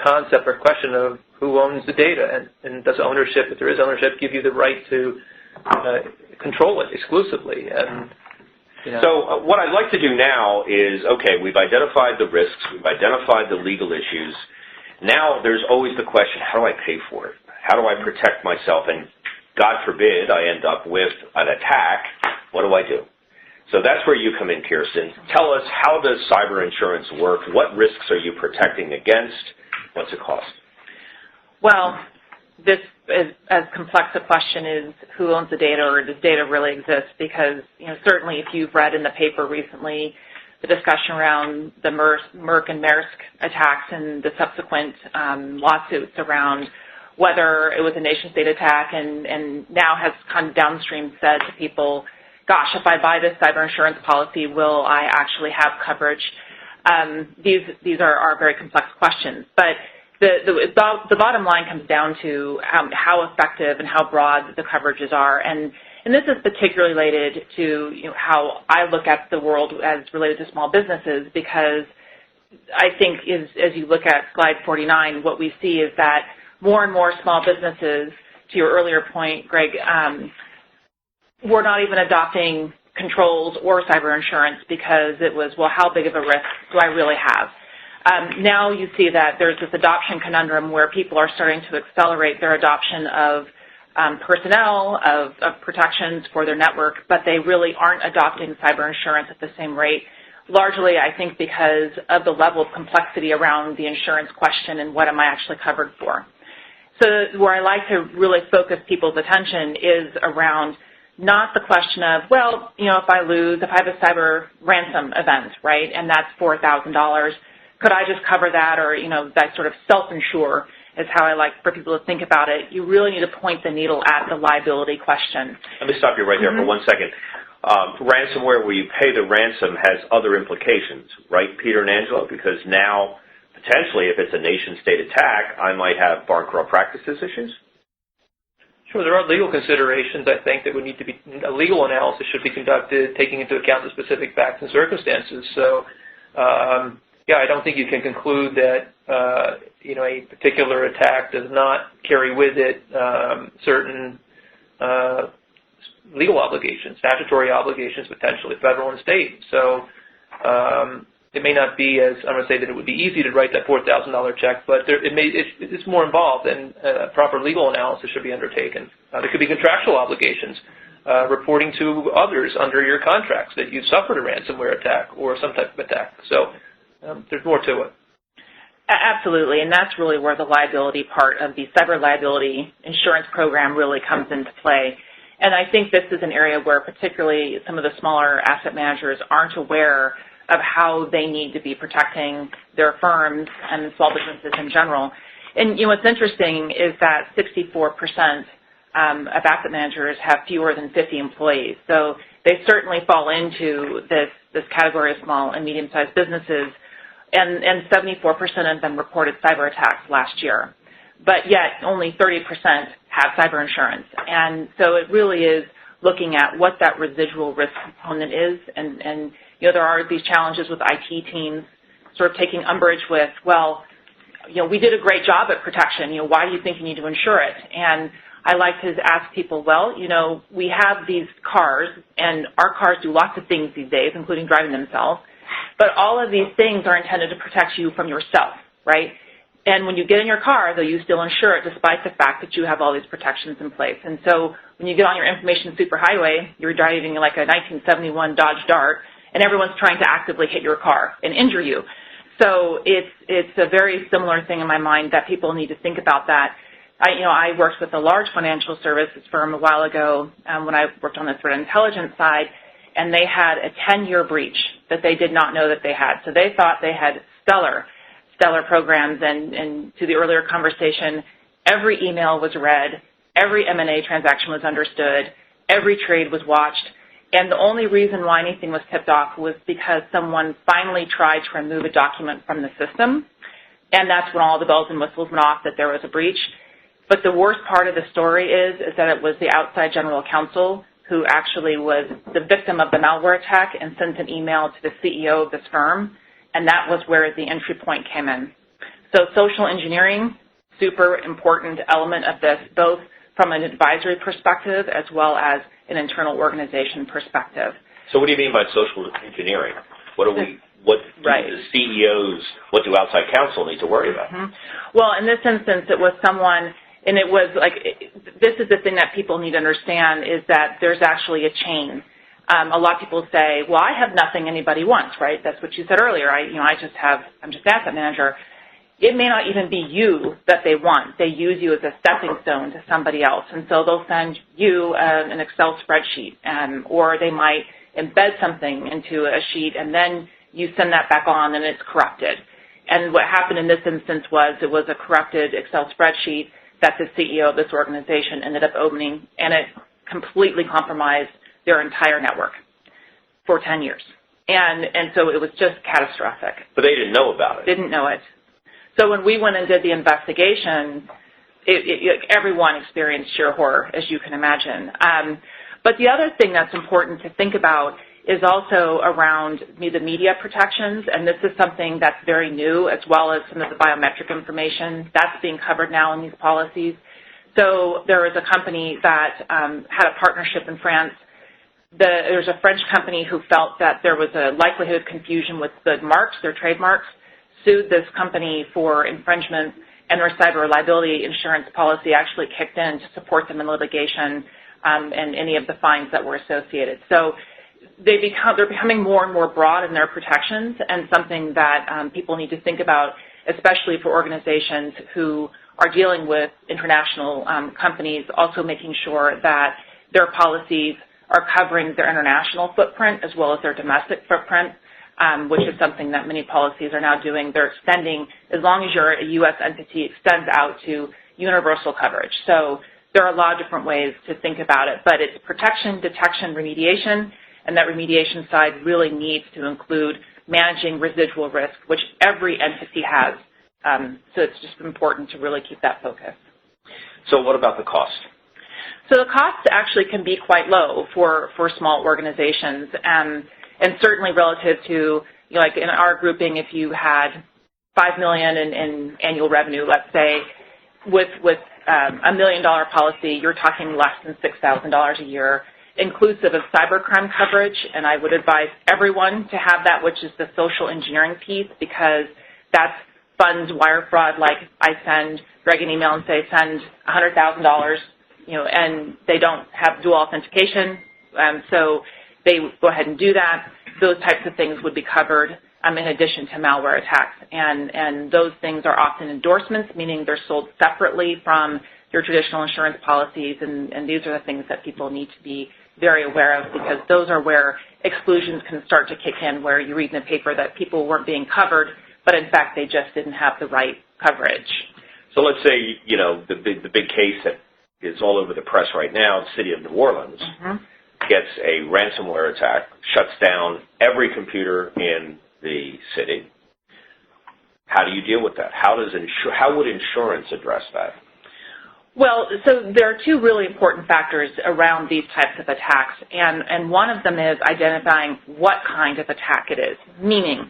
concept or question of who owns the data, and does ownership, if there is ownership, give you the right to control it exclusively? And So what I'd like to do now is, okay, we've identified the risks, we've identified the legal issues. Now there's always the question, how do I pay for it? How do I protect myself? And God forbid I end up with an attack. What do I do? So that's where you come in, Kirsten. Tell us, how does cyber insurance work? What risks are you protecting against? What's it cost? Well, this is as complex a question as who owns the data, or does data really exist? Because, certainly if you've read in the paper recently the discussion around the Merck and Maersk attacks and the subsequent lawsuits around whether it was a nation-state attack, and now has kind of downstream said to people, gosh, if I buy this cyber insurance policy, will I actually have coverage? These are very complex questions. But the bottom line comes down to how effective and how broad the coverages are. And this is particularly related to how I look at the world as related to small businesses, because I think as you look at slide 49, what we see is that more and more small businesses, to your earlier point, Greg, we're not even adopting controls or cyber insurance because it was, well, how big of a risk do I really have? Now you see that there's this adoption conundrum where people are starting to accelerate their adoption of personnel, of protections for their network, but they really aren't adopting cyber insurance at the same rate, largely, I think, because of the level of complexity around the insurance question and what am I actually covered for. So where I like to really focus people's attention is around not the question of, well, if I have a cyber ransom event, right, and that's $4,000, could I just cover that, or, that sort of self-insure is how I like for people to think about it. You really need to point the needle at the liability question. Let me stop you right there for 1 second. Ransomware, where you pay the ransom, has other implications, right, Peter and Angelo? Because now, potentially, if it's a nation-state attack, I might have foreign corrupt practices issues. Sure, there are legal considerations, I think, that would need to be, a legal analysis should be conducted, taking into account the specific facts and circumstances. So, I don't think you can conclude that, a particular attack does not carry with it certain legal obligations, statutory obligations, potentially federal and state. So it may not be as, I'm going to say that it would be easy to write that $4,000 check, but it's more involved, and proper legal analysis should be undertaken. There could be contractual obligations, reporting to others under your contracts that you've suffered a ransomware attack or some type of attack. So there's more to it. Absolutely, and that's really where the liability part of the cyber liability insurance program really comes into play. And I think this is an area where particularly some of the smaller asset managers aren't aware of how they need to be protecting their firms and small businesses in general. And what's interesting is that 64% of asset managers have fewer than 50 employees. So they certainly fall into this category of small and medium-sized businesses. And 74% of them reported cyber attacks last year. But yet only 30% have cyber insurance. And so it really is looking at what that residual risk component is. And there are these challenges with IT teams sort of taking umbrage with, well, we did a great job at protection. Why do you think you need to insure it? And I like to ask people, well, we have these cars, and our cars do lots of things these days, including driving themselves. But all of these things are intended to protect you from yourself, right? And when you get in your car, though, you still insure it despite the fact that you have all these protections in place. And so when you get on your information superhighway, you're driving like a 1971 Dodge Dart, and everyone's trying to actively hit your car and injure you. So it's a very similar thing in my mind that people need to think about that. I worked with a large financial services firm a while ago when I worked on the threat intelligence side, and they had a 10-year breach that they did not know that they had. So they thought they had stellar programs, and to the earlier conversation, every email was read, every M&A transaction was understood, every trade was watched, and the only reason why anything was tipped off was because someone finally tried to remove a document from the system, and that's when all the bells and whistles went off that there was a breach. But the worst part of the story is that it was the outside general counsel who actually was the victim of the malware attack and sent an email to the CEO of this firm, and that was where the entry point came in. So social engineering, super important element of this, both from an advisory perspective as well as an internal organization perspective. So what do you mean by social engineering? What do the CEOs, what do outside counsel need to worry about? Well, in this instance, it was someone, and it was like, this is the thing that people need to understand, is that there's actually a chain. A lot of people say, well, I have nothing anybody wants, right? That's what you said earlier. I'm just asset manager. It may not even be you that they want. They use you as a stepping stone to somebody else. And so they'll send you an Excel spreadsheet, or they might embed something into a sheet, and then you send that back on and it's corrupted. And what happened in this instance was it was a corrupted Excel spreadsheet that the CEO of this organization ended up opening, and it completely compromised their entire network for 10 years. And so it was just catastrophic. But they didn't know about it. Didn't know it. So when we went and did the investigation, everyone experienced sheer horror, as you can imagine. But the other thing that's important to think about is also around the media protections, and this is something that's very new, as well as some of the biometric information that's being covered now in these policies. So there was a company that had a partnership in France. There's a French company who felt that there was a likelihood of confusion with the marks, their trademarks, sued this company for infringement, and their cyber liability insurance policy actually kicked in to support them in litigation and any of the fines that were associated. So they're becoming more and more broad in their protections, and something that people need to think about, especially for organizations who are dealing with international companies, also making sure that their policies are covering their international footprint as well as their domestic footprint, which is something that many policies are now doing. They're extending, as long as you're a U.S. entity, extends out to universal coverage. So there are a lot of different ways to think about it, but it's protection, detection, remediation, and that remediation side really needs to include managing residual risk, which every entity has. So it's just important to really keep that focus. So what about the cost? So the costs actually can be quite low for small organizations, and certainly relative to, like in our grouping, if you had $5 million in annual revenue, let's say, with $1 million policy, you're talking less than $6,000 a year, inclusive of cybercrime coverage, and I would advise everyone to have that, which is the social engineering piece, because that's funds wire fraud. Like I send Greg an email and say, send $100,000, and they don't have dual authentication, so they go ahead and do that. Those types of things would be covered in addition to malware attacks, and those things are often endorsements, meaning they're sold separately from your traditional insurance policies, and these are the things that people need to be very aware of, because those are where exclusions can start to kick in, where you read in the paper that people weren't being covered, but in fact they just didn't have the right coverage. So let's say, the big case that is all over the press right now, the city of New Orleans gets a ransomware attack, shuts down every computer in the city. How do you deal with that? How would insurance address that? Well, so there are two really important factors around these types of attacks, and one of them is identifying what kind of attack it is, meaning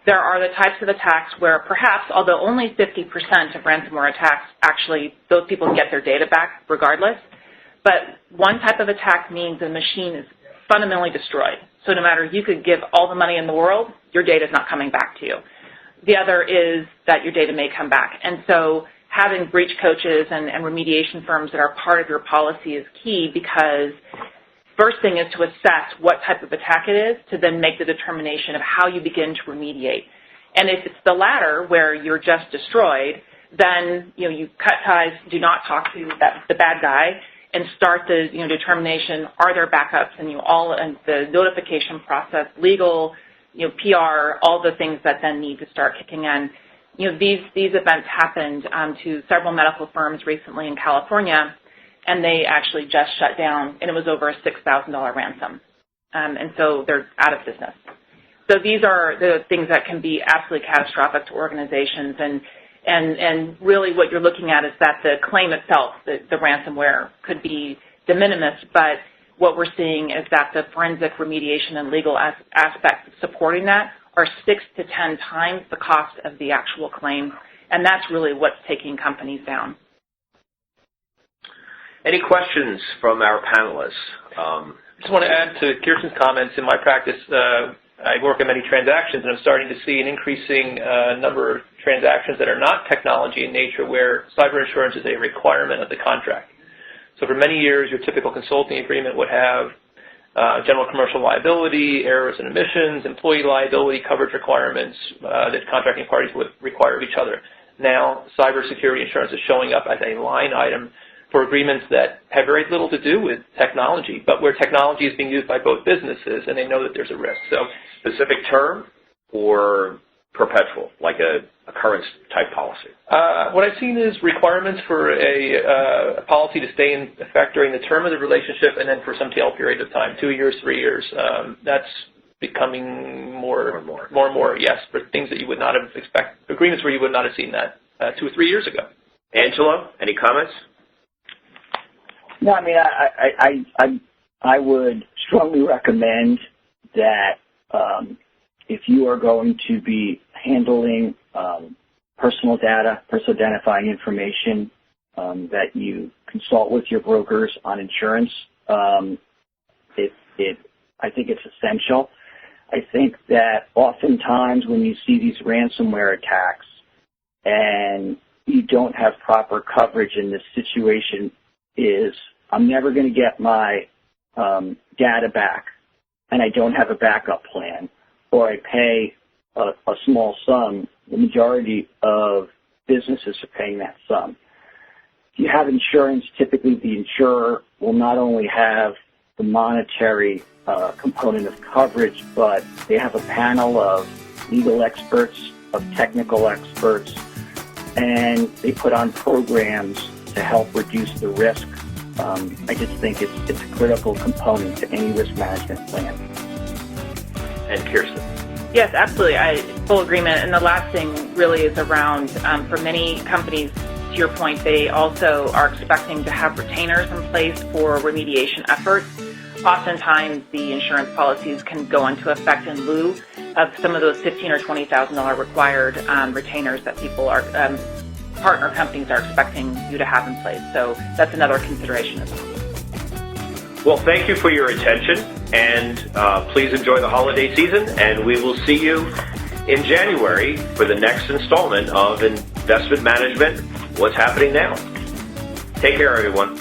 there are the types of attacks where perhaps, although only 50% of ransomware attacks, actually those people get their data back regardless, but one type of attack means the machine is fundamentally destroyed. So no matter, you could give all the money in the world, your data is not coming back to you. The other is that your data may come back. And so having breach coaches and remediation firms that are part of your policy is key, because first thing is to assess what type of attack it is, to then make the determination of how you begin to remediate. And if it's the latter, where you're just destroyed, then you cut ties, do not talk to the bad guy, and start the determination, are there backups, and and the notification process, legal, PR, all the things that then need to start kicking in. These events happened to several medical firms recently in California, and they actually just shut down, and it was over a $6,000 ransom. And so they're out of business. So these are the things that can be absolutely catastrophic to organizations, and really what you're looking at is that the claim itself, the ransomware, could be de minimis, but what we're seeing is that the forensic remediation and legal aspects of supporting that are 6 to 10 times the cost of the actual claim, and that's really what's taking companies down. Any questions from our panelists? just want to add to Kirsten's comments. In my practice, I work on many transactions, and I'm starting to see an increasing number of transactions that are not technology in nature where cyber insurance is a requirement of the contract. So for many years, your typical consulting agreement would have general commercial liability, errors and omissions, employee liability coverage requirements that contracting parties would require of each other. Now, cybersecurity insurance is showing up as a line item for agreements that have very little to do with technology, but where technology is being used by both businesses and they know that there's a risk. So, specific term or perpetual, like a occurrence type policy? What I've seen is requirements for a policy to stay in effect during the term of the relationship and then for some tail period of time, 2 years, 3 years. That's becoming more and more, yes, for things that you would not have agreements where you would not have seen that 2 or 3 years ago. Angelo, any comments? No, I mean, I would strongly recommend that if you are going to be handling personal data, personal identifying information, that you consult with your brokers on insurance. I think it's essential. I think that oftentimes when you see these ransomware attacks and you don't have proper coverage in this situation is I'm never going to get my data back and I don't have a backup plan, or I pay a small sum. The majority of businesses are paying that sum. If you have insurance, typically the insurer will not only have the monetary component of coverage, but they have a panel of legal experts, of technical experts, and they put on programs to help reduce the risk. I just think it's a critical component to any risk management plan. And Kirsten. Yes, absolutely. Full agreement. And the last thing really is around, for many companies, to your point, they also are expecting to have retainers in place for remediation efforts. Oftentimes, the insurance policies can go into effect in lieu of some of those $15,000 or $20,000 required retainers that people are, partner companies are expecting you to have in place. So that's another consideration as well. Well, thank you for your attention, and please enjoy the holiday season, and we will see you in January for the next installment of Investment Management, What's Happening Now. Take care, everyone.